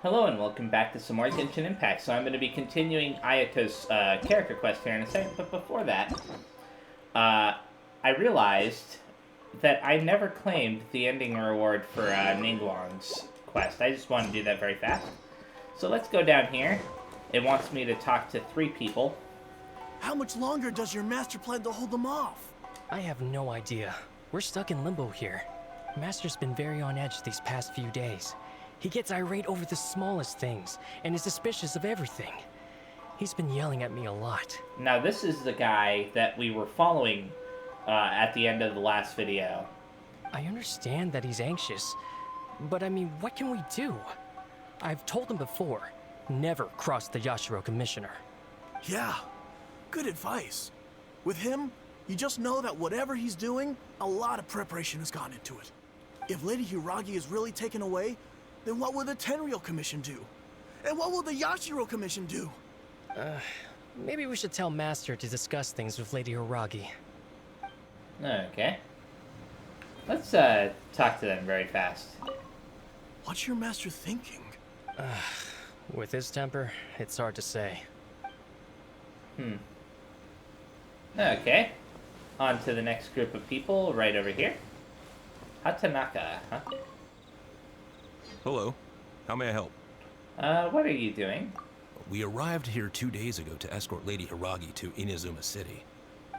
Hello and welcome back to some more Genshin Impact. So I'm going to be continuing Ayato's character quest here in a second, but before that, I realized that I never claimed the ending reward for Ningguang's quest. I just want to do that very fast. So let's go down here. It wants me to talk to 3 people. How much longer does your master plan to hold them off? I have no idea. We're stuck in limbo here. Master's been very on edge these past few days. He gets irate over the smallest things, and is suspicious of everything. He's been yelling at me a lot. Now this is the guy that we were following at the end of the last video. I understand that he's anxious, but I mean, what can we do? I've told him before, never cross the Yashiro Commissioner. Yeah, good advice. With him, you just know that whatever he's doing, a lot of preparation has gone into it. If Lady Hiragi is really taken away, then what will the Tenryou Commission do? And what will the Yashiro Commission do? Maybe we should tell Master to discuss things with Lady Hiragi. Okay. Let's talk to them very fast. What's your master thinking? With his temper, it's hard to say. Okay. On to the next group of people right over here. Hatanaka, huh? Hello. How may I help? What are you doing? We arrived here 2 days ago to escort Lady Hiragi to Inazuma City.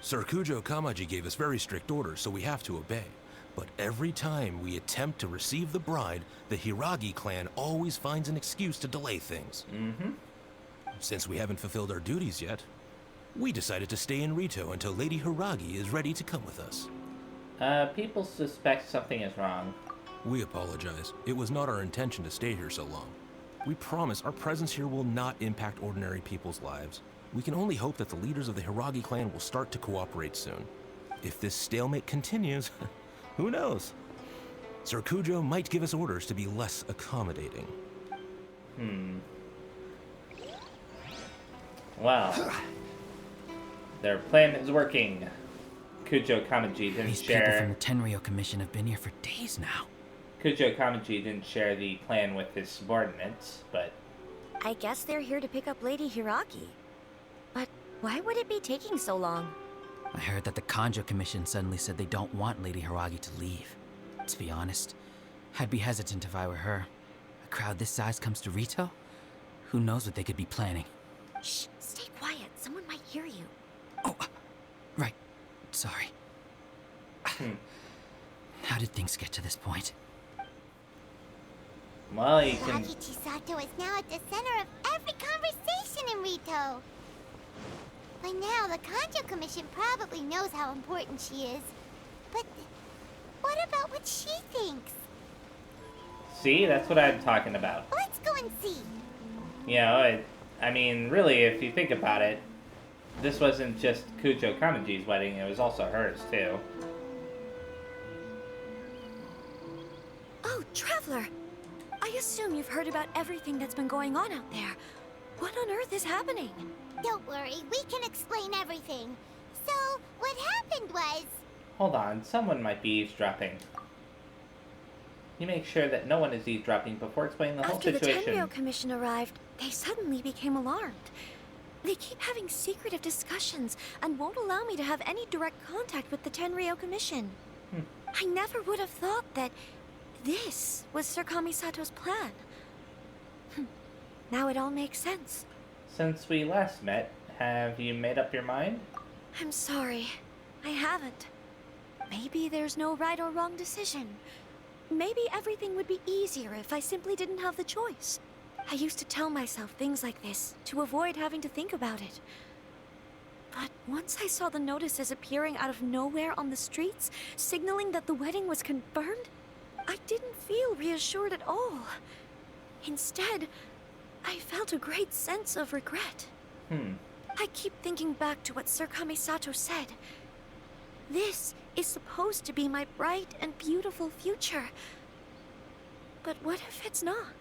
Sir Kujo Kamaji gave us very strict orders, so we have to obey. But every time we attempt to receive the bride, the Hiragi clan always finds an excuse to delay things. Since we haven't fulfilled our duties yet, we decided to stay in Rito until Lady Hiragi is ready to come with us. People suspect something is wrong. We apologize. It was not our intention to stay here so long. We promise our presence here will not impact ordinary people's lives. We can only hope that the leaders of the Hiragi clan will start to cooperate soon. If this stalemate continues, who knows? Sir Kujo might give us orders to be less accommodating. Well, their plan is working. Kujo Kamaji didn't These share... people from the Tenryou Commission have been here for days now. Kujo Kamaji didn't share the plan with his subordinates, but... I guess they're here to pick up Lady Hiragi. But why would it be taking so long? I heard that the Kanjo Commission suddenly said they don't want Lady Hiragi to leave. To be honest, I'd be hesitant if I were her. A crowd this size comes to Rito? Who knows what they could be planning? Shh, stay quiet. Someone might hear you. Oh, right. Sorry. How did things get to this point? Well, you can... Hiragi Chisato is now at the center of every conversation in Rito. By now, the Kanjo Commission probably knows how important she is. But what about what she thinks? See, that's what I'm talking about. Let's go and see. You know, I mean, really, if you think about it, this wasn't just Kujo Kamaji's wedding, it was also hers, too. Oh, Traveler! I assume you've heard about everything that's been going on out there. What on earth is happening? Don't worry, we can explain everything. So, what happened was... Hold on, someone might be eavesdropping. You make sure that no one is eavesdropping before explaining the whole After the situation. Tenryou Commission arrived, they suddenly became alarmed. They keep having secretive discussions and won't allow me to have any direct contact with the Tenryou Commission. I never would have thought that this was Sir Kamisato's plan. Now it all makes sense. Since we last met, have you made up your mind? I'm sorry. I haven't. Maybe there's no right or wrong decision. Maybe everything would be easier if I simply didn't have the choice. I used to tell myself things like this to avoid having to think about it. But once I saw the notices appearing out of nowhere on the streets, signaling that the wedding was confirmed, I didn't feel reassured at all. Instead, I felt a great sense of regret. I keep thinking back to what Sir Kamisato said. This is supposed to be my bright and beautiful future. But what if it's not?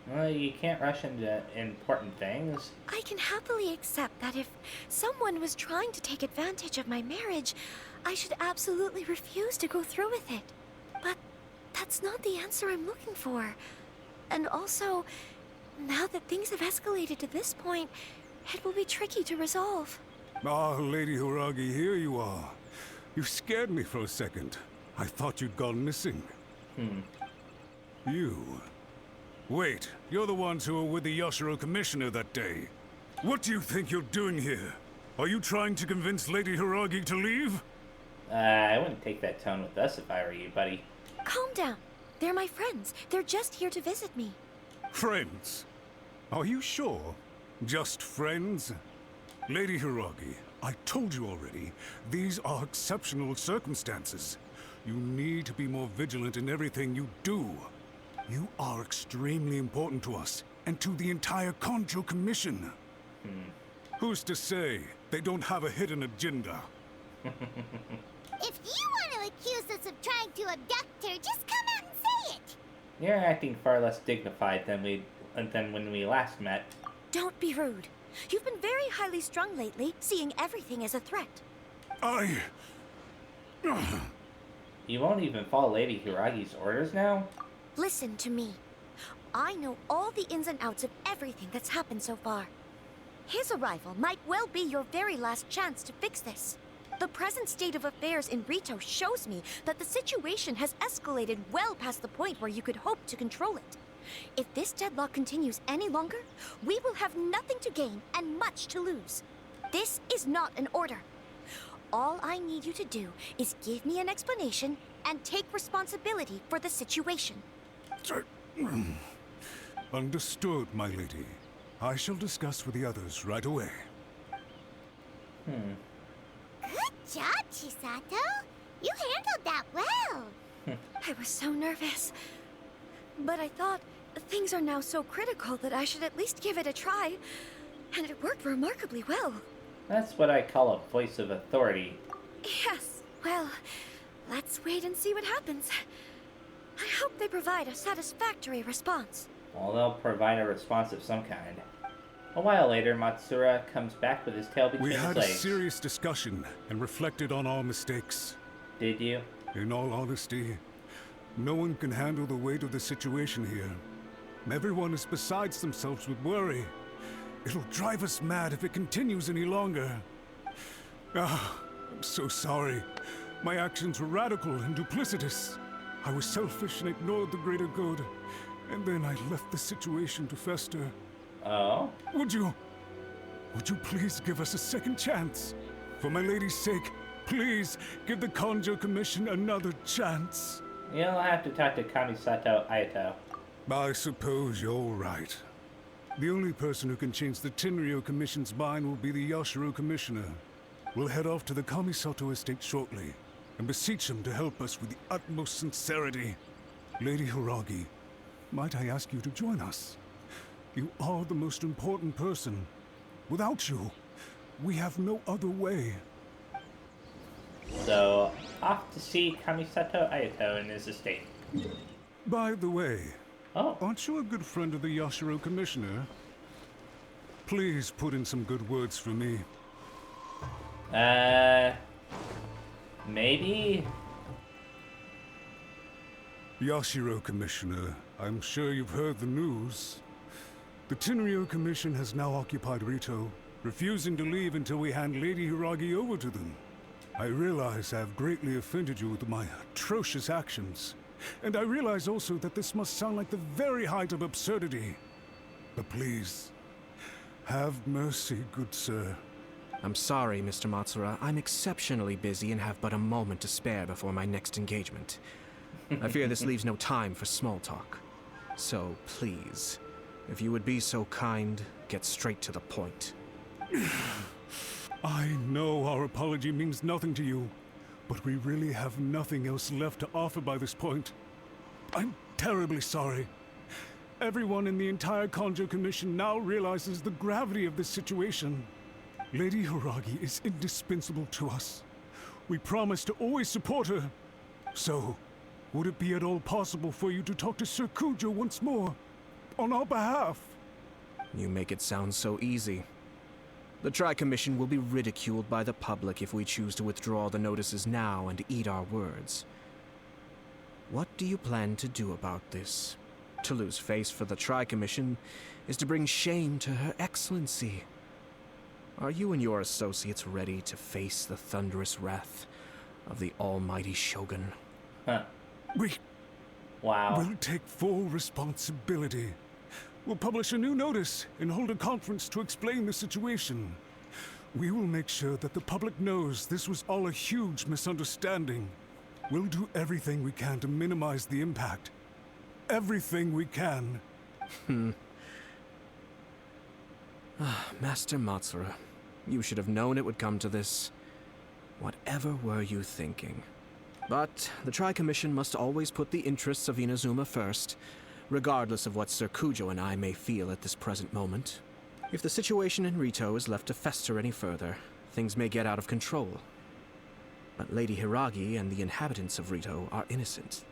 Well, you can't rush into important things. I can happily accept that if someone was trying to take advantage of my marriage, I should absolutely refuse to go through with it. But that's not the answer I'm looking for. And also, Now that things have escalated to this point, it will be tricky to resolve. Ah, Lady Hiragi, here you are. You scared me for a second. I thought you'd gone missing. You. Wait, you're the ones who were with the Yashiro Commissioner that day. What do you think you're doing here? Are you trying to convince Lady Hiragi to leave? I wouldn't take that tone with us if I were you, buddy. Calm down. They're my friends. They're just here to visit me. Friends? Are you sure? Just friends? Lady Hiragi, I told you already, these are exceptional circumstances. You need to be more vigilant in everything you do. You are extremely important to us, and to the entire Kanjo Commission. Who's to say they don't have a hidden agenda? If you want to accuse us of trying to abduct her, just come out and say it. You're acting far less dignified than when we last met. Don't be rude. You've been very highly strung lately, seeing everything as a threat. You won't even follow Lady Hiragi's orders now? Listen to me. I know all the ins and outs of everything that's happened so far. His arrival might well be your very last chance to fix this. The present state of affairs in Rito shows me that the situation has escalated well past the point where you could hope to control it. If this deadlock continues any longer, we will have nothing to gain and much to lose. This is not an order. All I need you to do is give me an explanation and take responsibility for the situation. Understood, my lady. I shall discuss with the others right away. Good job, Chisato. You handled that well. I was so nervous. But I thought things are now so critical that I should at least give it a try. And it worked remarkably well. That's what I call a voice of authority. Yes, well, let's wait and see what happens. I hope they provide a satisfactory response. Well, they'll provide a response of some kind. A while later, Matsura comes back with his tail between We his had a legs. serious discussion and reflected on our mistakes. Did you? In all honesty, no one can handle the weight of the situation here. Everyone is besides themselves with worry. It'll drive us mad if it continues any longer. I'm so sorry. My actions were radical and duplicitous. I was selfish and ignored the greater good. And then I left the situation to fester. Oh? Would you please give us a second chance? For my lady's sake, please give the Kanjo Commission another chance. You'll have to talk to Kamisato Ayato. I suppose you're right. The only person who can change the Tenryo Commission's mind will be the Yashiro Commissioner. We'll head off to the Kamisato estate shortly and beseech him to help us with the utmost sincerity. Lady Hiragi, might I ask you to join us? You are the most important person. Without you, we have no other way. So, off to see Kamisato Ayato in his estate. By the way, Oh, aren't you a good friend of the Yashiro Commissioner? Please put in some good words for me. Maybe? Yashiro Commissioner, I'm sure you've heard the news. The Tenryo Commission has now occupied Rito, refusing to leave until we hand Lady Hiragi over to them. I realize I have greatly offended you with my atrocious actions. And I realize also that this must sound like the very height of absurdity. But please, have mercy, good sir. I'm sorry, Mr. Matsura. I'm exceptionally busy and have but a moment to spare before my next engagement. I fear this leaves no time for small talk. So please, if you would be so kind, get straight to the point. I know our apology means nothing to you, but we really have nothing else left to offer by this point. I'm terribly sorry. Everyone in the entire Kanjo Commission now realizes the gravity of this situation. Lady Hiragi is indispensable to us. We promise to always support her. So, would it be at all possible for you to talk to Sir Kujo once more? On our behalf? You make it sound so easy. The Tri-Commission will be ridiculed by the public if we choose to withdraw the notices now and eat our words. What do you plan to do about this? To lose face for the Tri-Commission is to bring shame to Her Excellency. Are you and your associates ready to face the thunderous wrath of the almighty Shogun? Huh. We Wow. will take full responsibility. We'll publish a new notice and hold a conference to explain the situation. We will make sure that the public knows this was all a huge misunderstanding. We'll do everything we can to minimize the impact. Everything we can. Master Matsura, you should have known it would come to this. Whatever were you thinking? But the Tri-Commission must always put the interests of Inazuma first, regardless of what Sir Kujo and I may feel at this present moment. If the situation in Rito is left to fester any further, things may get out of control. But Lady Hiragi and the inhabitants of Rito are innocent.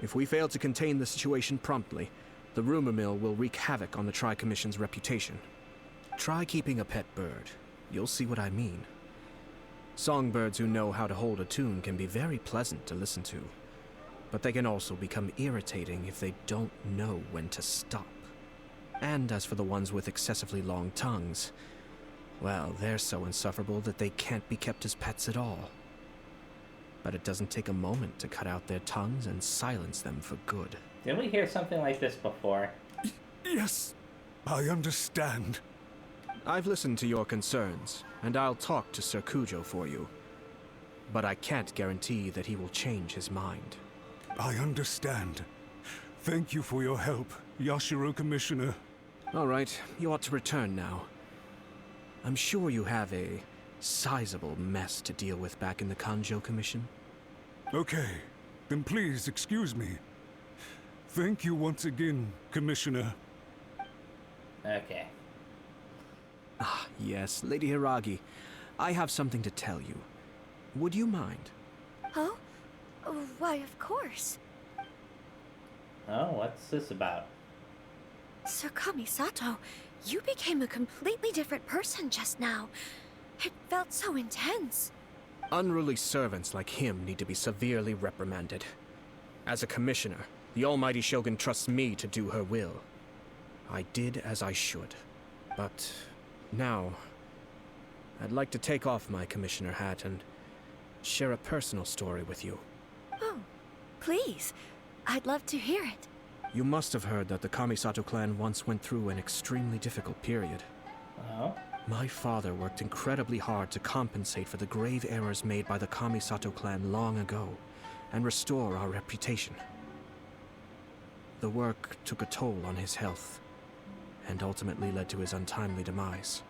If we fail to contain the situation promptly, the rumor mill will wreak havoc on the Tri-Commission's reputation. Try keeping a pet bird. You'll see what I mean. Songbirds who know how to hold a tune can be very pleasant to listen to, but they can also become irritating if they don't know when to stop. And as for the ones with excessively long tongues, well, they're so insufferable that they can't be kept as pets at all. But it doesn't take a moment to cut out their tongues and silence them for good. Didn't we hear something like this before? Yes, I understand. I've listened to your concerns, and I'll talk to Sir Kujo for you. But I can't guarantee that he will change his mind. I understand. Thank you for your help, Yashiro Commissioner. All right, you ought to return now. I'm sure you have a sizable mess to deal with back in the Kanjo Commission. Okay, then please excuse me. Thank you once again, Commissioner. Okay. Ah, yes, Lady Hiragi. I have something to tell you. Would you mind? Oh? Why, of course. Oh, what's this about? Sir Kamisato, you became a completely different person just now. It felt so intense. Unruly servants like him need to be severely reprimanded. As a commissioner, the almighty Shogun trusts me to do her will. I did as I should. But now, I'd like to take off my commissioner hat and share a personal story with you. Oh, please. I'd love to hear it. You must have heard that the Kamisato clan once went through an extremely difficult period. Oh? My father worked incredibly hard to compensate for the grave errors made by the Kamisato clan long ago and restore our reputation. The work took a toll on his health and ultimately led to his untimely demise.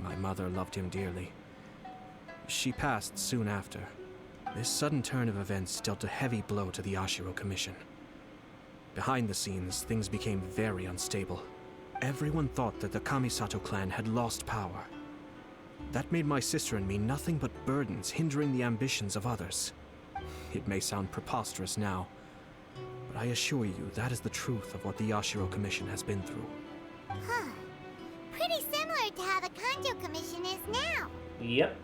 My mother loved him dearly. She passed soon after. This sudden turn of events dealt a heavy blow to the Yashiro Commission. Behind the scenes, things became very unstable. Everyone thought that the Kamisato clan had lost power. That made my sister and me nothing but burdens, hindering the ambitions of others. It may sound preposterous now, but I assure you that is the truth of what the Yashiro Commission has been through. Huh. Pretty similar to how the Kanjo Commission is now. Yep.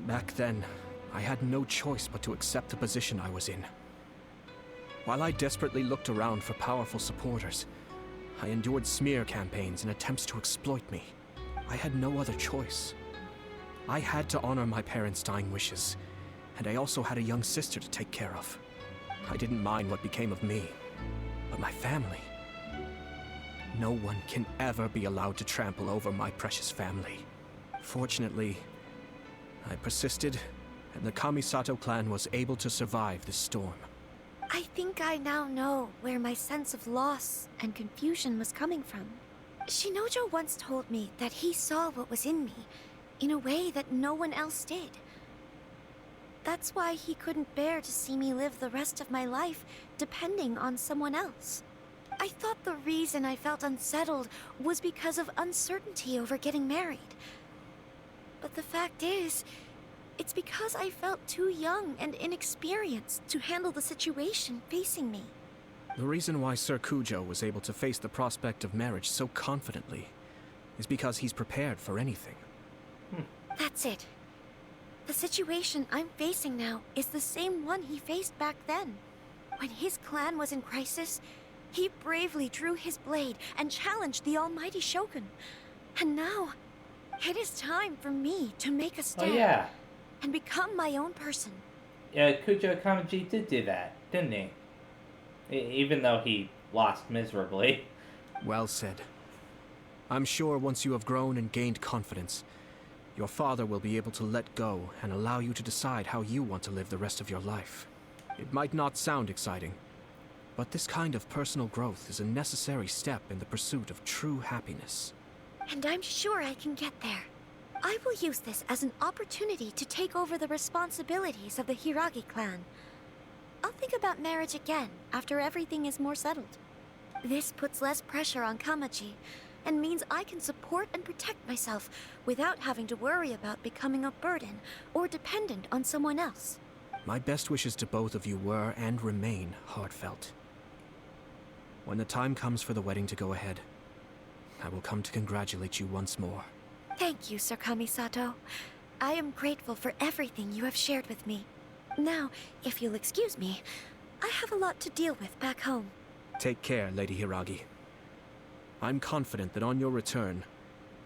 Back then, I had no choice but to accept the position I was in. While I desperately looked around for powerful supporters, I endured smear campaigns and attempts to exploit me. I had no other choice. I had to honor my parents' dying wishes, and I also had a young sister to take care of. I didn't mind what became of me, but my family. No one can ever be allowed to trample over my precious family. Fortunately, I persisted, and the Kamisato clan was able to survive this storm. I think I now know where my sense of loss and confusion was coming from. Shinojo once told me that he saw what was in me in a way that no one else did. That's why he couldn't bear to see me live the rest of my life depending on someone else. I thought the reason I felt unsettled was because of uncertainty over getting married. But the fact is, it's because I felt too young and inexperienced to handle the situation facing me. The reason why Sir Kujo was able to face the prospect of marriage so confidently is because he's prepared for anything. That's it. The situation I'm facing now is the same one he faced back then. When his clan was in crisis, He bravely drew his blade and challenged the almighty Shogun. And now, it is time for me to make a stand. Oh yeah. And become my own person. Yeah, Kujo Kamaji did do that, didn't he? Even though he lost miserably. Well said. I'm sure once you have grown and gained confidence, your father will be able to let go and allow you to decide how you want to live the rest of your life. It might not sound exciting, but this kind of personal growth is a necessary step in the pursuit of true happiness. And I'm sure I can get there. I will use this as an opportunity to take over the responsibilities of the Hiragi clan. I'll think about marriage again after everything is more settled. This puts less pressure on Kamaji, and means I can support and protect myself without having to worry about becoming a burden or dependent on someone else. My best wishes to both of you were and remain heartfelt. When the time comes for the wedding to go ahead, I will come to congratulate you once more. Thank you, Sir Kamisato. I am grateful for everything you have shared with me. Now, if you'll excuse me, I have a lot to deal with back home. Take care, Lady Hiragi. I'm confident that on your return,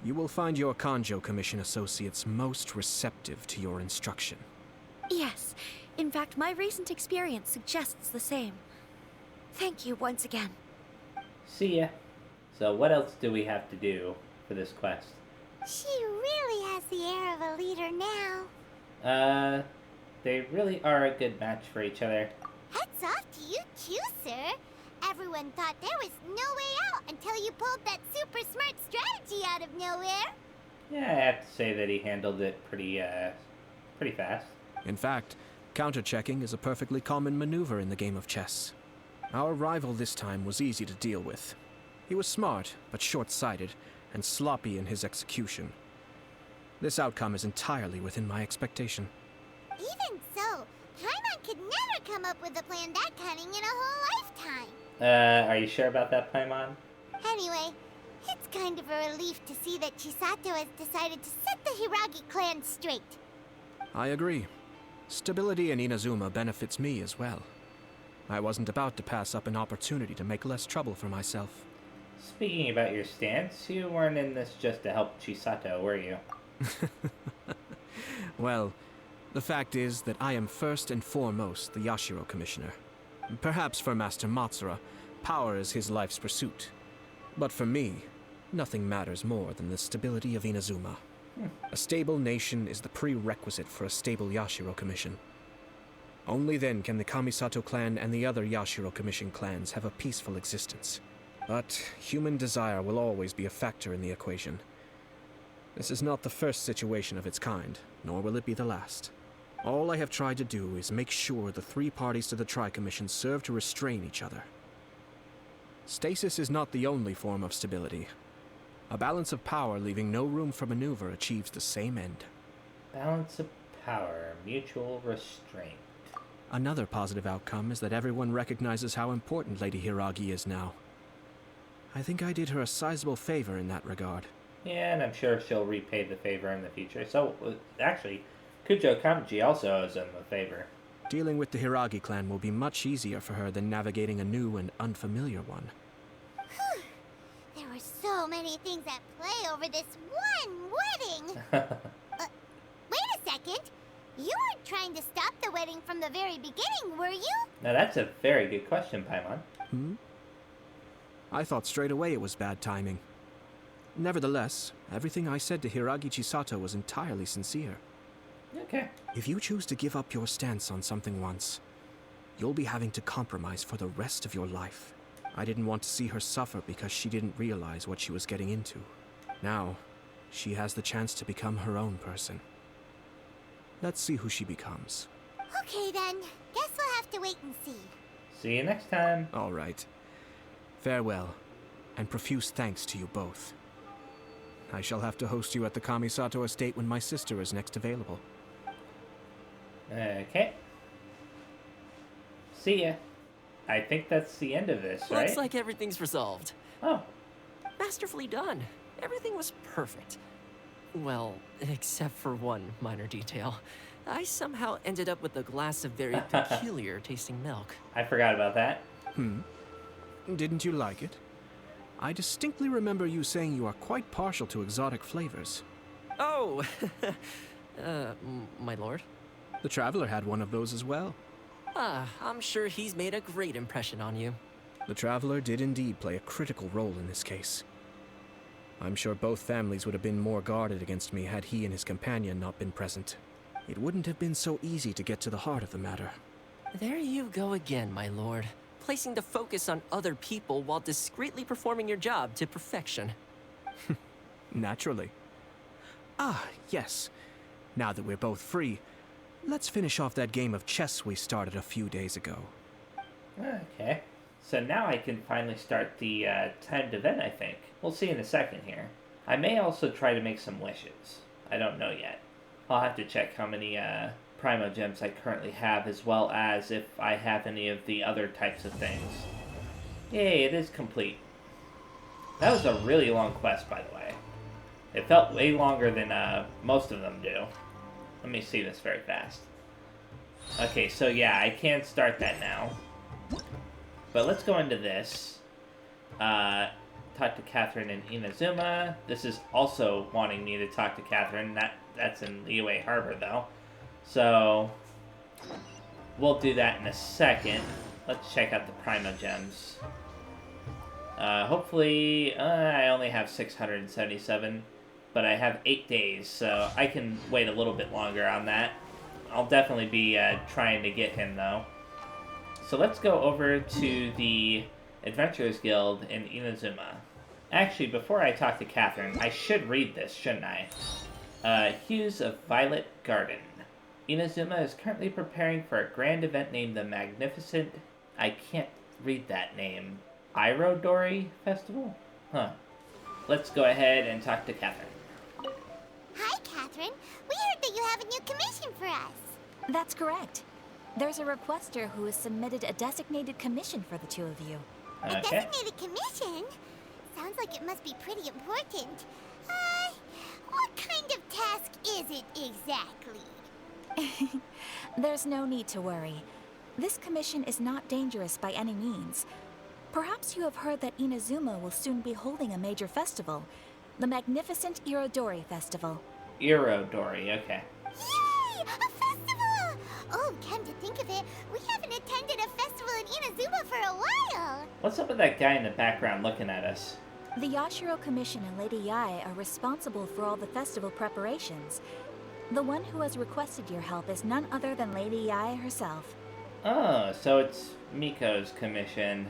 you will find your Kanjo Commission associates most receptive to your instruction. Yes, in fact, my recent experience suggests the same. Thank you once again. See ya. So what else do we have to do for this quest? She really has the air of a leader now. They really are a good match for each other. Hats off to you too, sir. Everyone thought there was no way out until you pulled that super smart strategy out of nowhere. Yeah, I have to say that he handled it pretty fast. In fact, counter-checking is a perfectly common maneuver in the game of chess. Our rival this time was easy to deal with. He was smart, but short-sighted, and sloppy in his execution. This outcome is entirely within my expectation. Even so, Paimon could never come up with a plan that cunning in a whole lifetime. Are you sure about that, Paimon? Anyway, it's kind of a relief to see that Chisato has decided to set the Hiragi clan straight. I agree. Stability in Inazuma benefits me as well. I wasn't about to pass up an opportunity to make less trouble for myself. Speaking about your stance, you weren't in this just to help Chisato, were you? Well, the fact is that I am first and foremost the Yashiro Commissioner. Perhaps for Master Matsura, power is his life's pursuit. But for me, nothing matters more than the stability of Inazuma. A stable nation is the prerequisite for a stable Yashiro Commission. Only then can the Kamisato clan and the other Yashiro Commission clans have a peaceful existence. But human desire will always be a factor in the equation. This is not the first situation of its kind, nor will it be the last. All I have tried to do is make sure the three parties to the Tri-Commission serve to restrain each other. Stasis is not the only form of stability. A balance of power leaving no room for maneuver achieves the same end. Balance of power, mutual restraint. Another positive outcome is that everyone recognizes how important Lady Hiragi is now. I think I did her a sizable favor in that regard. Yeah, and I'm sure she'll repay the favor in the future. So, actually, Kujo Kamaji also owes him a favor. Dealing with the Hiragi clan will be much easier for her than navigating a new and unfamiliar one. There were so many things at play over this one wedding. Wait a second. You weren't trying to stop the wedding from the very beginning, were you? Now that's a very good question, Paimon. I thought straight away it was bad timing. Nevertheless, everything I said to Hiragi Chisato was entirely sincere. Okay. If you choose to give up your stance on something once, you'll be having to compromise for the rest of your life. I didn't want to see her suffer because she didn't realize what she was getting into. Now, she has the chance to become her own person. Let's see who she becomes. Okay then, guess we'll have to wait and see. See you next time. All right. Farewell, and profuse thanks to you both. I shall have to host you at the Kamisato estate when my sister is next available. Okay. See ya. I think that's the end of this, right? Looks like everything's resolved. Oh. Masterfully done. Everything was perfect. Well, except for one minor detail. I somehow ended up with a glass of very peculiar tasting milk. I forgot about that. Didn't you like it? I distinctly remember you saying you are quite partial to exotic flavors. Oh, my lord. The Traveler had one of those as well. I'm sure he's made a great impression on you. The Traveler did indeed play a critical role in this case. I'm sure both families would have been more guarded against me had he and his companion not been present. It wouldn't have been so easy to get to the heart of the matter. There you go again, my lord. Placing the focus on other people while discreetly performing your job to perfection. Naturally. Ah, yes. Now that we're both free, let's finish off that game of chess we started a few days ago. Okay. So now I can finally start the timed event, I think. We'll see in a second here. I may also try to make some wishes. I don't know yet. I'll have to check how many Primo Gems I currently have, as well as if I have any of the other types of things. Yay, it is complete. That was a really long quest, by the way. It felt way longer than most of them do. Let me see this very fast. Okay, so yeah, I can start that now. But let's go into this. Talk to Catherine and Inazuma. This is also wanting me to talk to Catherine. That's in Liyue Harbor, though. So, we'll do that in a second. Let's check out the Primo Gems. Hopefully, I only have 677, but I have 8 days, so I can wait a little bit longer on that. I'll definitely be trying to get him, though. So let's go over to the Adventurers Guild in Inazuma. Actually, before I talk to Catherine, I should read this, shouldn't I? Hues of Violet Garden. Inazuma is currently preparing for a grand event named the Magnificent... I can't read that name. Iridori Festival? Huh. Let's go ahead and talk to Catherine. Hi, Catherine. We heard that you have a new commission for us. That's correct. There's a requester who has submitted a designated commission for the two of you. A Okay. designated commission? Sounds like it must be pretty important. What kind of task is it exactly? There's no need to worry. This commission is not dangerous by any means. Perhaps you have heard that Inazuma will soon be holding a major festival, the magnificent Iridori Festival. Iridori, okay. Yay! A festival! Oh, come to think of it, we haven't attended a festival in Inazuma for a while. What's up with that guy in the background looking at us? The Yashiro Commission and Lady Yae are responsible for all the festival preparations. The one who has requested your help is none other than Lady Yae herself. Oh, so it's Miko's commission.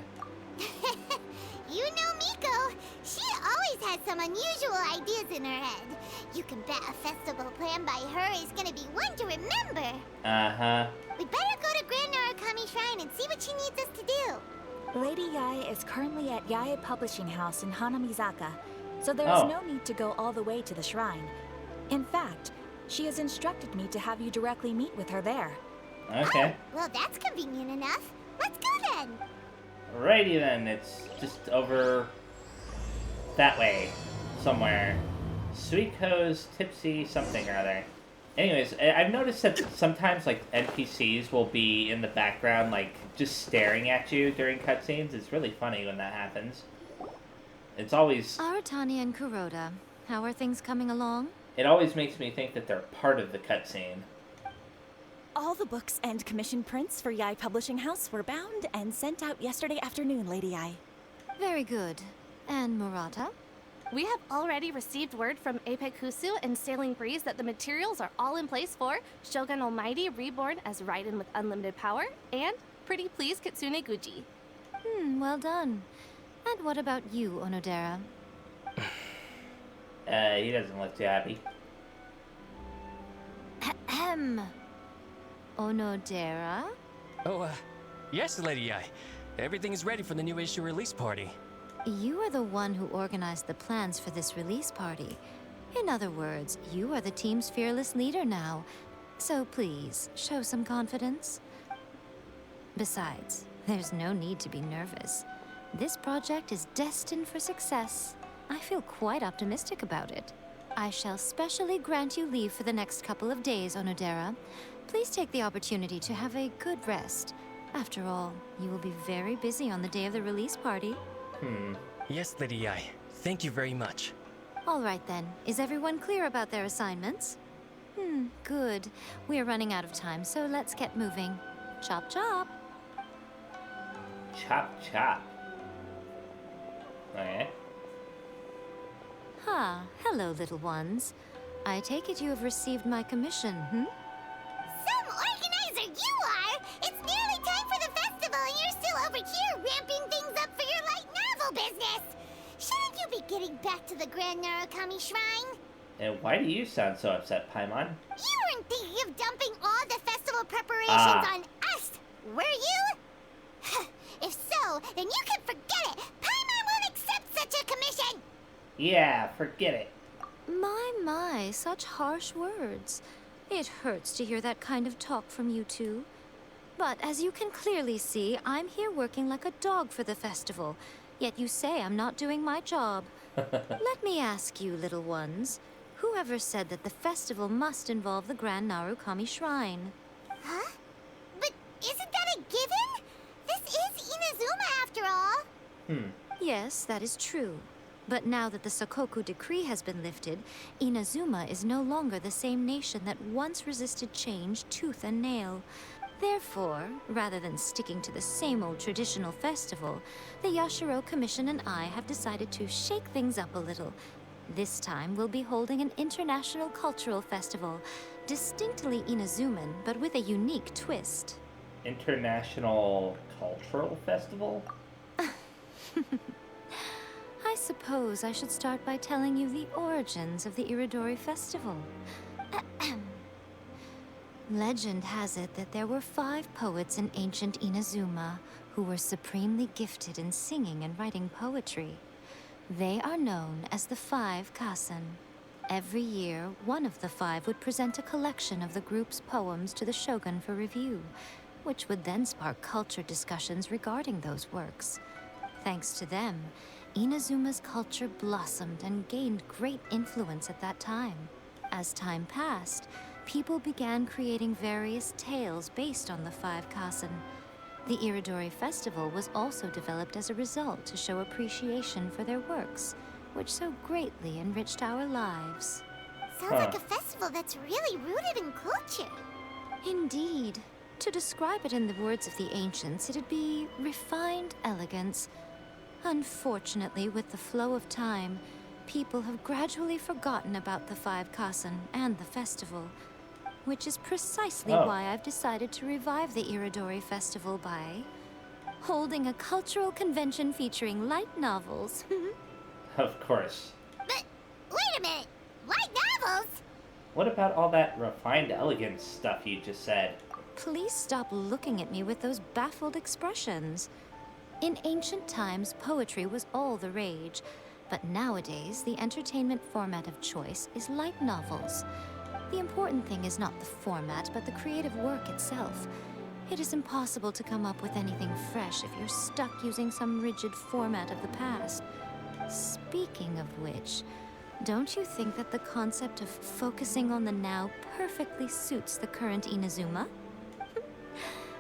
You know Miko. She always has some unusual ideas in her head. You can bet a festival planned by her is gonna be one to remember. Uh-huh. We'd better go to Grand Narukami Shrine and see what she needs us to do. Lady Yae is currently at Yae Publishing House in Hanamizaka, so there is Oh. no need to go all the way to the shrine. In fact, she has instructed me to have you directly meet with her there. Okay. Oh, well, that's convenient enough. Let's go then. Alrighty then, it's just over that way, somewhere. Suiko's Tipsy something or other. Anyways, I've noticed that sometimes, like, NPCs will be in the background, like, just staring at you during cutscenes. It's really funny when that happens. It's always... Aratani and Kuroda, how are things coming along? It always makes me think that they're part of the cutscene. All the books and commission prints for Yae Publishing House were bound and sent out yesterday afternoon, Lady Yae. Very good. And Murata? We have already received word from Apekusu and Sailing Breeze that the materials are all in place for Shogun Almighty Reborn as Raiden with Unlimited Power and Pretty Please Kitsune Guji. Well done. And what about you, Onodera? He doesn't look too happy. Ahem. Onodera? Oh, yes, Lady Yae. Everything is ready for the new issue release party. You are the one who organized the plans for this release party. In other words, you are the team's fearless leader now. So please, show some confidence. Besides, there's no need to be nervous. This project is destined for success. I feel quite optimistic about it. I shall specially grant you leave for the next couple of days, Onodera. Please take the opportunity to have a good rest. After all, you will be very busy on the day of the release party. Yes, Lady Yai. Thank you very much. All right then. Is everyone clear about their assignments? Good. We are running out of time, so let's get moving. Chop chop. Chop chop. Okay. Hello, little ones. I take it you have received my commission, Some organizer you are! It's nearly time for the festival and you're still over here ramping things up for your light novel business! Shouldn't you be getting back to the Grand Narukami Shrine? And why do you sound so upset, Paimon? You weren't thinking of dumping all the festival preparations on us, were you? If so, then you can forget it! Paimon won't accept such a commission! Yeah, forget it. My, such harsh words. It hurts to hear that kind of talk from you two. But as you can clearly see, I'm here working like a dog for the festival. Yet you say I'm not doing my job. Let me ask you, little ones. Whoever said that the festival must involve the Grand Narukami Shrine? Huh? But isn't that a given? This is Inazuma after all. Yes, that is true. But now that the Sakoku decree has been lifted, Inazuma is no longer the same nation that once resisted change tooth and nail. Therefore, rather than sticking to the same old traditional festival, the Yashiro Commission and I have decided to shake things up a little. This time, we'll be holding an international cultural festival, distinctly Inazuman, but with a unique twist. International Cultural Festival? I suppose I should start by telling you the origins of the Iridori Festival. Legend has it that there were 5 poets in ancient Inazuma who were supremely gifted in singing and writing poetry. They are known as the 5 Kasen. Every year, one of the 5 would present a collection of the group's poems to the shogun for review, which would then spark culture discussions regarding those works. Thanks to them, Inazuma's culture blossomed and gained great influence at that time. As time passed, people began creating various tales based on the 5 Kasen. The Iridori Festival was also developed as a result to show appreciation for their works, which so greatly enriched our lives. Sounds like a festival that's really rooted in culture. Indeed. To describe it in the words of the ancients, it'd be refined elegance. Unfortunately, with the flow of time, people have gradually forgotten about the 5 Kasen and the festival, which is precisely why I've decided to revive the Iridori Festival by holding a cultural convention featuring light novels. Of course. But wait a minute, light novels? What about all that refined elegance stuff you just said? Please stop looking at me with those baffled expressions. In ancient times, poetry was all the rage, but nowadays, the entertainment format of choice is light novels. The important thing is not the format, but the creative work itself. It is impossible to come up with anything fresh if you're stuck using some rigid format of the past. Speaking of which, don't you think that the concept of focusing on the now perfectly suits the current Inazuma?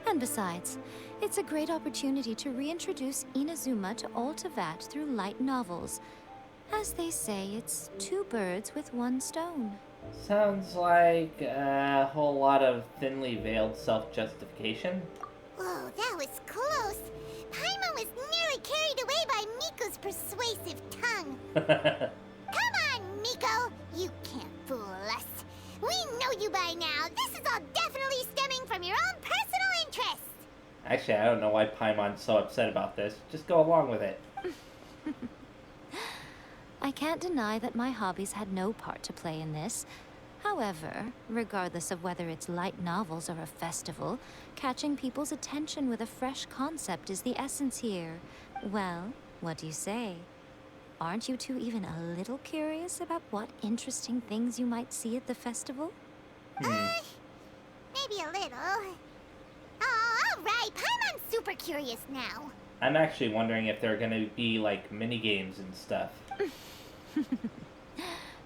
And besides, it's a great opportunity to reintroduce Inazuma to Altavat through light novels. As they say, it's 2 birds with 1 stone. Sounds like a whole lot of thinly veiled self-justification. Whoa, that was close. Paimon was nearly carried away by Miko's persuasive tongue. Come on, Miko. You can't fool us. We know you by now. This is all definitely stemming from your own personal interests. Actually, I don't know why Paimon's so upset about this. Just go along with it. I can't deny that my hobbies had no part to play in this. However, regardless of whether it's light novels or a festival, catching people's attention with a fresh concept is the essence here. Well, what do you say? Aren't you two even a little curious about what interesting things you might see at the festival? Maybe a little. Oh, all right. Paimon's super curious now. I'm actually wondering if there are going to be, like, mini-games and stuff.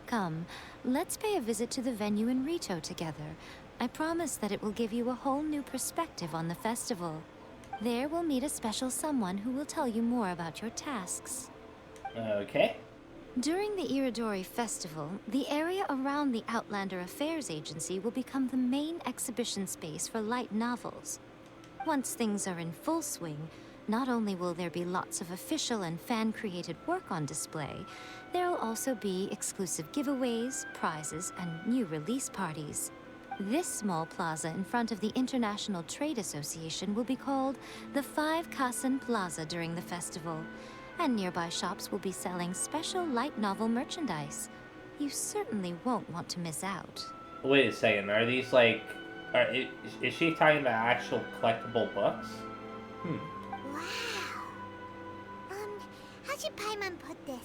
Come, let's pay a visit to the venue in Rito together. I promise that it will give you a whole new perspective on the festival. There we'll meet a special someone who will tell you more about your tasks. Okay. During the Iridori Festival, the area around the Outlander Affairs Agency will become the main exhibition space for light novels. Once things are in full swing, not only will there be lots of official and fan-created work on display, there will also be exclusive giveaways, prizes, and new release parties. This small plaza in front of the International Trade Association will be called the 5 Kasen Plaza during the festival, and nearby shops will be selling special light novel merchandise. You certainly won't want to miss out. Wait a second, are these like... is she talking about actual collectible books? Wow. How should Paimon put this?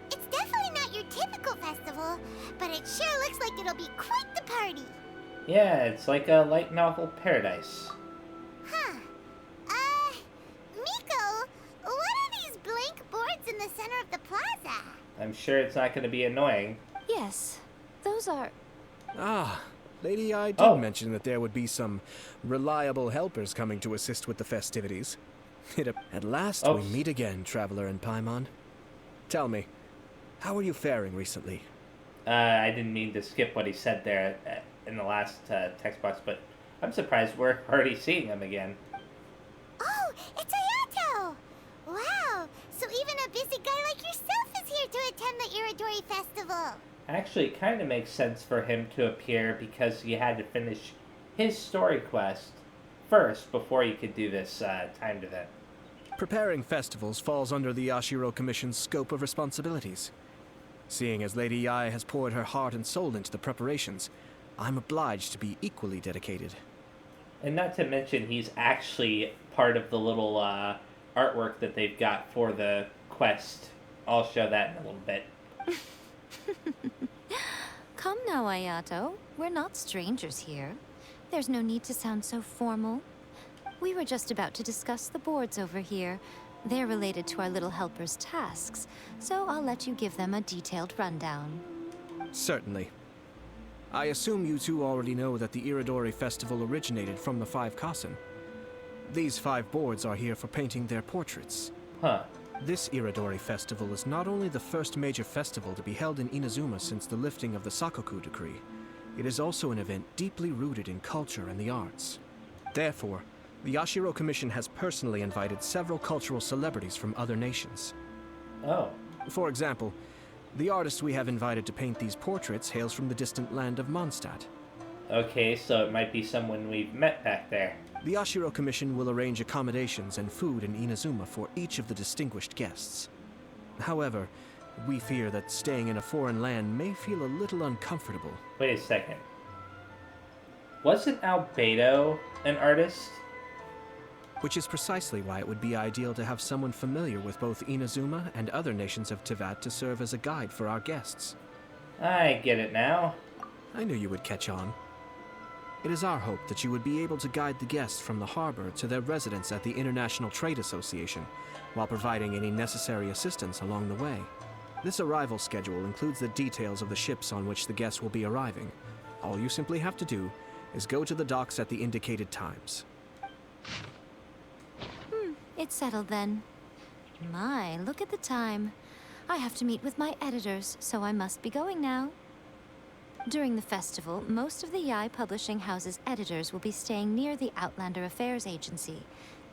It's definitely not your typical festival, but it sure looks like it'll be quite the party. Yeah, it's like a light novel paradise. Huh. Miko, what are these blank boards in the center of the plaza? I'm sure it's not going to be annoying. Yes, those are... Ah, Lady I did mention that there would be some reliable helpers coming to assist with the festivities. At last we meet again, Traveler and Paimon. Tell me, how are you faring recently? I didn't mean to skip what he said there in the last text box, but I'm surprised we're already seeing him again. Oh, it's Ayato! Wow, so even a busy guy like yourself is here to attend the Iridori Festival. Actually, it kind of makes sense for him to appear because he had to finish his story quest first before he could do this timed event. Preparing festivals falls under the Yashiro Commission's scope of responsibilities. Seeing as Lady Yae has poured her heart and soul into the preparations, I'm obliged to be equally dedicated. And not to mention, he's actually part of the little artwork that they've got for the quest. I'll show that in a little bit. Come now, Ayato. We're not strangers here. There's no need to sound so formal. We were just about to discuss the boards over here. They're related to our little helper's tasks, so I'll let you give them a detailed rundown. Certainly. I assume you two already know that the Iridori Festival originated from the 5 Kasen. These 5 boards are here for painting their portraits. Huh. This Iridori Festival is not only the first major festival to be held in Inazuma since the lifting of the Sakoku Decree, it is also an event deeply rooted in culture and the arts. Therefore, the Yashiro Commission has personally invited several cultural celebrities from other nations. Oh. For example, the artist we have invited to paint these portraits hails from the distant land of Mondstadt. Okay, so it might be someone we've met back there. The Yashiro Commission will arrange accommodations and food in Inazuma for each of the distinguished guests. However, we fear that staying in a foreign land may feel a little uncomfortable. Wait a second. Wasn't Albedo an artist? Which is precisely why it would be ideal to have someone familiar with both Inazuma and other nations of Teyvat to serve as a guide for our guests. I get it now. I knew you would catch on. It is our hope that you would be able to guide the guests from the harbor to their residence at the International Trade Association, while providing any necessary assistance along the way. This arrival schedule includes the details of the ships on which the guests will be arriving. All you simply have to do is go to the docks at the indicated times. It's settled then. My, look at the time. I have to meet with my editors, so I must be going now. During the festival, most of the Yae Publishing House's editors will be staying near the Outlander Affairs Agency.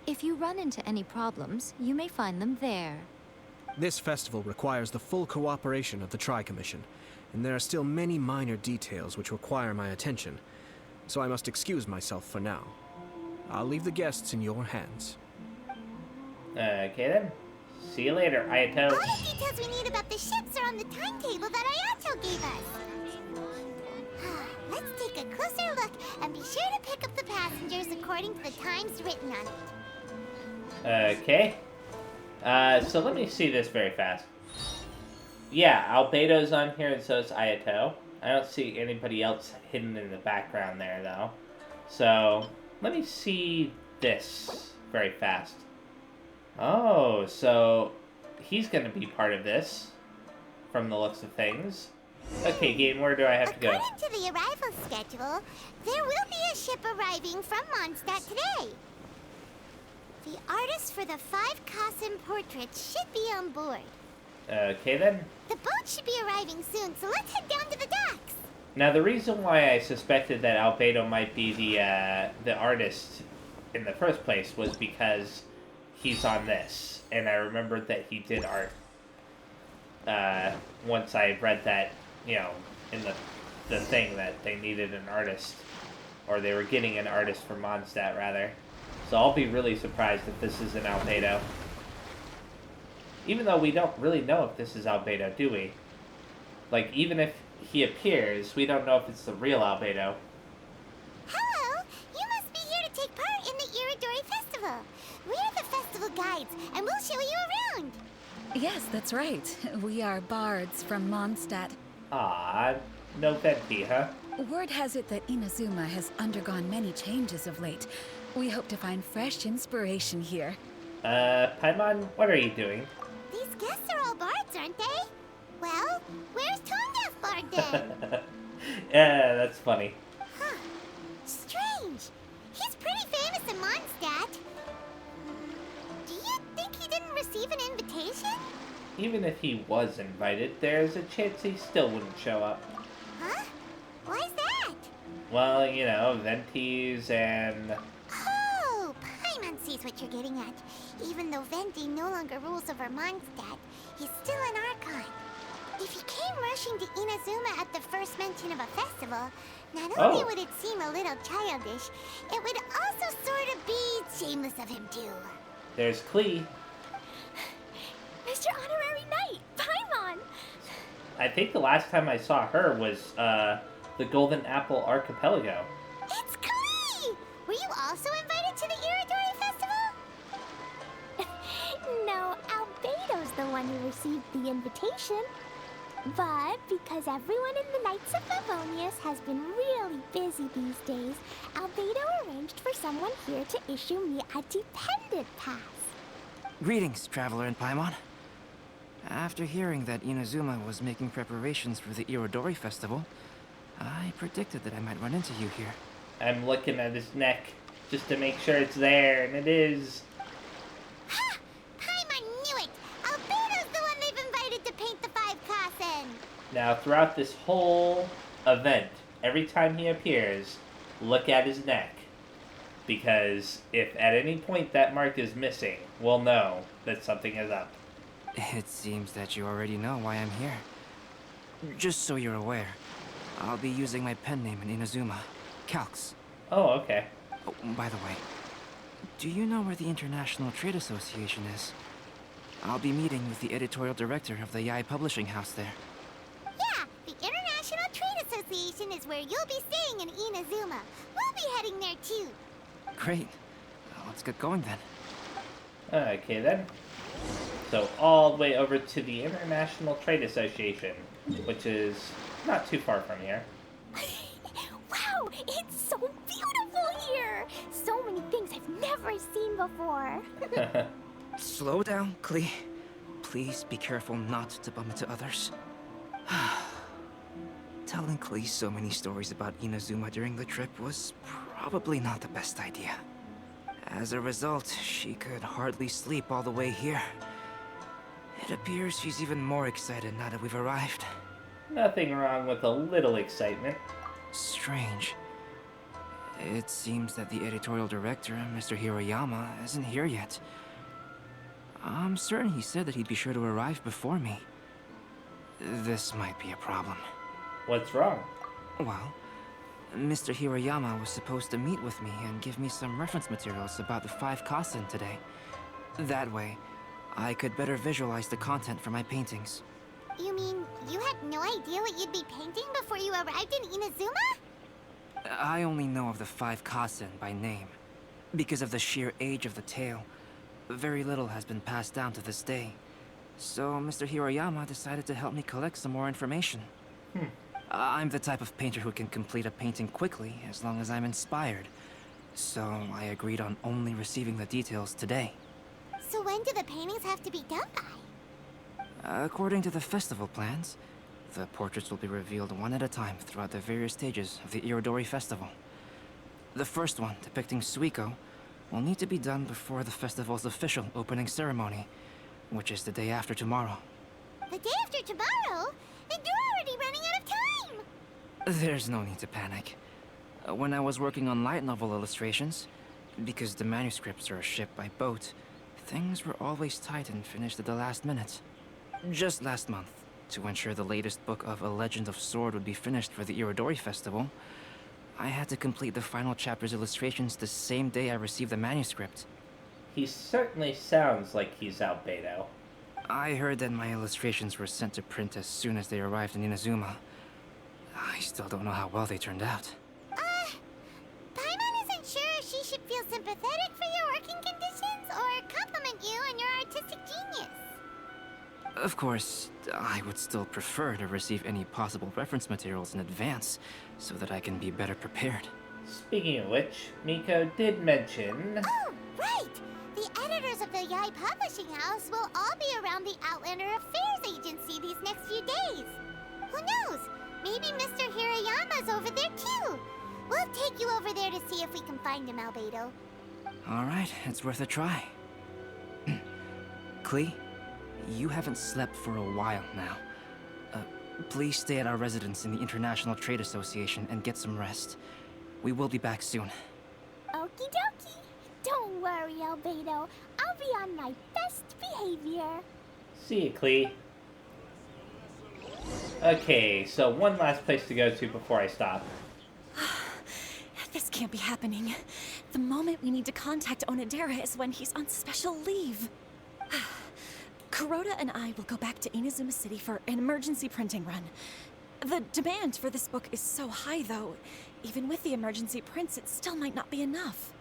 If you run into any problems, you may find them there. This festival requires the full cooperation of the Tri-Commission, and there are still many minor details which require my attention, so I must excuse myself for now. I'll leave the guests in your hands. Okay then. See you later, Ayato. All the details we need about the ships are on the timetable that Ayato gave us. Let's take a closer look and be sure to pick up the passengers according to the times written on it. Okay. So let me see this very fast. Yeah, Albedo's on here and so is Ayato. I don't see anybody else hidden in the background there, though. So, let me see this very fast. Oh, so he's going to be part of this, from the looks of things. Okay, game, where do I have to go? According to the arrival schedule, there will be a ship arriving from Mondstadt today. The artist for the 5 Kassen portraits should be on board. Okay then. The boat should be arriving soon, so let's head down to the docks. Now the reason why I suspected that Albedo might be the artist in the first place was because he's on this, and I remembered that he did art. Once I read that, you know, in the thing that they needed an artist, or they were getting an artist for Mondstadt rather. So I'll be really surprised if this is an Albedo. Even though we don't really know if this is Albedo, do we? Like, even if he appears, we don't know if it's the real Albedo. Hello! You must be here to take part in the Iridori Festival. We're the festival guides, and we'll show you around. Yes, that's right. We are bards from Mondstadt. Ah, no Venti, huh? Word has it that Inazuma has undergone many changes of late. We hope to find fresh inspiration here. Paimon, what are you doing? These guests are all bards, aren't they? Well, where's Tone-Deaf Bard then? Yeah, that's funny. Huh. Strange. He's pretty famous in Mondstadt. Do you think he didn't receive an invitation? Even if he was invited, there's a chance he still wouldn't show up. Huh? Why's that? Well, you know, Ventis and... Oh, Paimon sees what you're getting at. Even though Venti no longer rules over Mondstadt, he's still an Archon. If he came rushing to Inazuma at the first mention of a festival, not only would it seem a little childish, it would also sort of be shameless of him too. There's Klee. Mr. Honorary Knight, Paimon! I think the last time I saw her was, the Golden Apple Archipelago. It's Klee! Were you also invited to the Iridori Festival? No, Albedo's the one who received the invitation. But because everyone in the Knights of Favonius has been really busy these days, Albedo arranged for someone here to issue me a dependent pass. Greetings, Traveler and Paimon. After hearing that Inazuma was making preparations for the Iridori Festival, I predicted that I might run into you here. I'm looking at his neck just to make sure it's there, and it is. Ha! Paimon knew it! Albedo's the one they've invited to paint the 5 Kassen! Now, throughout this whole event, every time he appears, look at his neck. Because if at any point that mark is missing, we'll know that something is up. It seems that you already know why I'm here. Just so you're aware, I'll be using my pen name in Inazuma, Calx. Oh, okay. Oh, by the way, do you know where the International Trade Association is? I'll be meeting with the editorial director of the Yae Publishing House there. Yeah, the International Trade Association is where you'll be staying in Inazuma. We'll be heading there too. Great. Let's get going then. Okay then. So all the way over to the International Trade Association, which is not too far from here. Wow, it's so beautiful here! So many things I've never seen before. Slow down, Klee. Please be careful not to bump into others. Telling Klee so many stories about Inazuma during the trip was probably not the best idea. As a result, she could hardly sleep all the way here. It appears she's even more excited now that we've arrived. Nothing wrong with a little excitement. Strange. It seems that the editorial director, Mr. Hiroyama, isn't here yet. I'm certain he said that he'd be sure to arrive before me. This might be a problem. What's wrong? Well, Mr. Hiroyama was supposed to meet with me and give me some reference materials about the 5 Kassen today. That way, I could better visualize the content for my paintings. You mean you had no idea what you'd be painting before you arrived in Inazuma? I only know of the 5 Kassen by name. Because of the sheer age of the tale, very little has been passed down to this day. So Mr. Hiroyama decided to help me collect some more information. I'm the type of painter who can complete a painting quickly as long as I'm inspired. So I agreed on only receiving the details today. So when do the paintings have to be done by? According to the festival plans, the portraits will be revealed one at a time throughout the various stages of the Iridori Festival. The first one, depicting Suiko, will need to be done before the festival's official opening ceremony, which is the day after tomorrow. The day after tomorrow? Then you're already running out of time! There's no need to panic. When I was working on light novel illustrations, because the manuscripts are shipped by boat, things were always tight and finished at the last minute. Just last month, to ensure the latest book of A Legend of Sword would be finished for the Iridori Festival, I had to complete the final chapter's illustrations the same day I received the manuscript. He certainly sounds like he's Albedo. I heard that my illustrations were sent to print as soon as they arrived in Inazuma. I still don't know how well they turned out. Paimon isn't sure if she should feel sympathetic for your working conditions or compliment you on your artistic genius. Of course, I would still prefer to receive any possible reference materials in advance, so that I can be better prepared. Speaking of which, Miko did mention... Oh, right! The editors of the Yae Publishing House will all be around the Outlander Affairs Agency these next few days. Who knows? Maybe Mr. Hirayama's over there too. We'll take you over there to see if we can find him, Albedo. Alright, it's worth a try. Klee, you haven't slept for a while now. Please stay at our residence in the International Trade Association and get some rest. We will be back soon. Okie dokie. Don't worry, Albedo. I'll be on my best behavior. See you, Klee. Okay, so one last place to go to before I stop. This can't be happening. The moment we need to contact Onodera is when he's on special leave. Kuroda and I will go back to Inazuma City for an emergency printing run. The demand for this book is so high, though. Even with the emergency prints, it still might not be enough.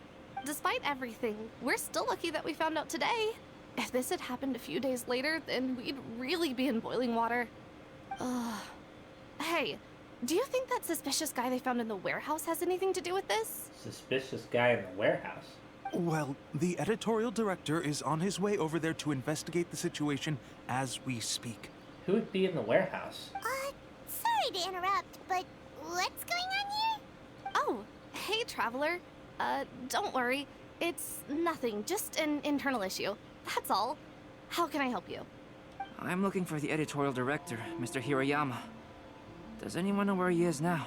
Despite everything, we're still lucky that we found out today. If this had happened a few days later, then we'd really be in boiling water. Hey, do you think that suspicious guy they found in the warehouse has anything to do with this? Suspicious guy in the warehouse? Well, the editorial director is on his way over there to investigate the situation as we speak. Who would be in the warehouse? Sorry to interrupt, but what's going on here? Oh, hey, Traveler. Don't worry. It's nothing, just an internal issue. That's all. How can I help you? I'm looking for the editorial director, Mr. Hirayama. Does anyone know where he is now?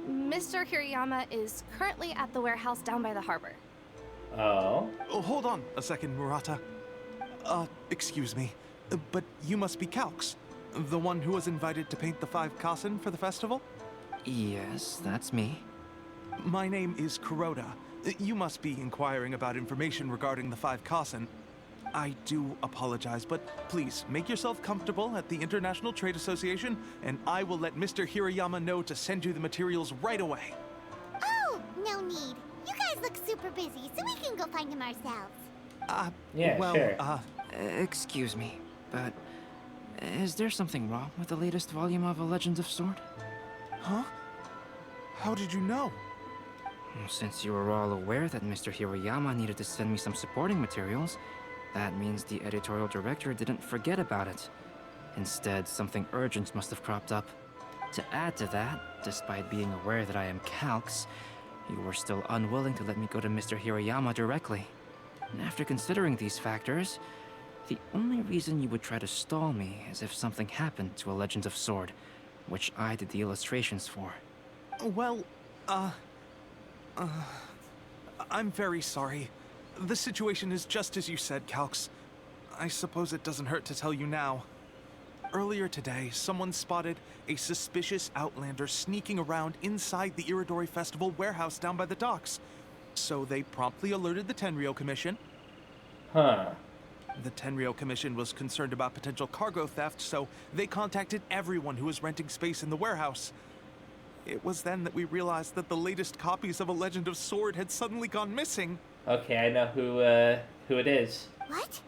Mr. Hirayama is currently at the warehouse down by the harbor. Oh? Oh, hold on a second, Murata. Excuse me, but you must be Calx, the one who was invited to paint the 5 Kasen for the festival? Yes, that's me. My name is Kuroda. You must be inquiring about information regarding the 5 Kasen. I do apologize, but please make yourself comfortable at the International Trade Association, and I will let Mr. Hirayama know to send you the materials right away. Oh, no need. You guys look super busy, so we can go find him ourselves. Yeah, well, sure. Excuse me, but is there something wrong with the latest volume of A Legend of Sword? Huh? How did you know? Since you were all aware that Mr. Hirayama needed to send me some supporting materials, that means the editorial director didn't forget about it. Instead, something urgent must have cropped up. To add to that, despite being aware that I am Calx, you were still unwilling to let me go to Mr. Hirayama directly. And after considering these factors, the only reason you would try to stall me is if something happened to A Legend of Sword, which I did the illustrations for. Well, I'm very sorry. The situation is just as you said, Calx. I suppose it doesn't hurt to tell you now. Earlier today, someone spotted a suspicious outlander sneaking around inside the Iridori Festival warehouse down by the docks. So they promptly alerted the Tenryou Commission. Huh. The Tenryou Commission was concerned about potential cargo theft, so they contacted everyone who was renting space in the warehouse. It was then that we realized that the latest copies of A Legend of Sword had suddenly gone missing. Okay, I know who it is. What?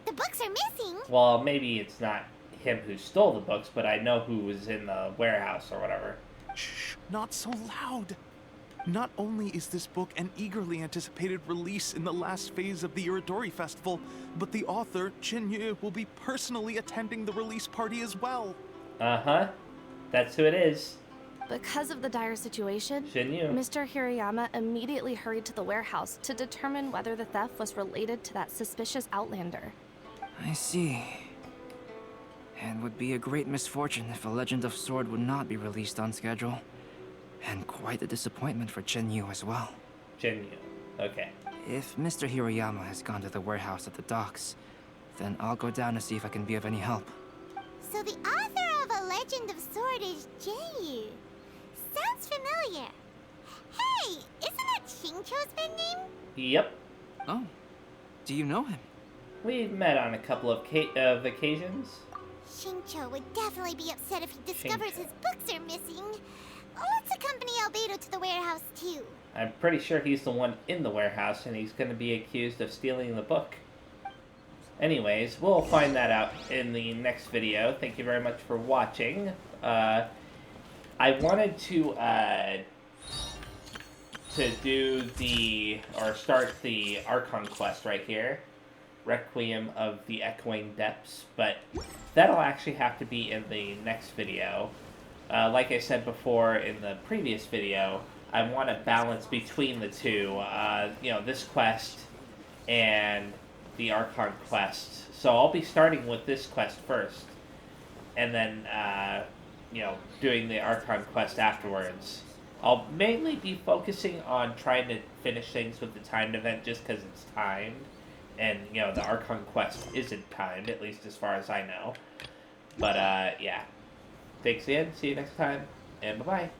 The books are missing? Well, maybe it's not him who stole the books, but I know who was in the warehouse or whatever. Shh, not so loud. Not only is this book an eagerly anticipated release in the last phase of the Iridori Festival, but the author, Jinyu, will be personally attending the release party as well. Uh-huh. That's who it is. Because of the dire situation, Shinyu. Mr. Hirayama immediately hurried to the warehouse to determine whether the theft was related to that suspicious outlander. I see. It would be a great misfortune if a Legend of Sword would not be released on schedule. And quite a disappointment for Chenyu as well. Chenyu. Okay. If Mr. Hirayama has gone to the warehouse at the docks, then I'll go down to see if I can be of any help. So the author of A Legend of Sword is Jinyu. Sounds familiar. Hey, isn't that Xingqiu's pen name? Yep. Oh, do you know him? We've met on a couple of occasions. Xingqiu would definitely be upset if he discovers his books are missing. Let's accompany Albedo to the warehouse too. I'm pretty sure he's the one in the warehouse, and he's going to be accused of stealing the book. Anyways, we'll find that out in the next video. Thank you very much for watching. I wanted to start the Archon quest right here, Requiem of the Echoing Depths, but that'll actually have to be in the next video. Like I said before in the previous video, I want to balance between the two, this quest and the Archon quest. So I'll be starting with this quest first, and then, doing the Archon quest afterwards. I'll mainly be focusing on trying to finish things with the timed event just because it's timed, and, the Archon quest isn't timed, at least as far as I know. But, yeah. Thanks again, see you next time, and bye-bye.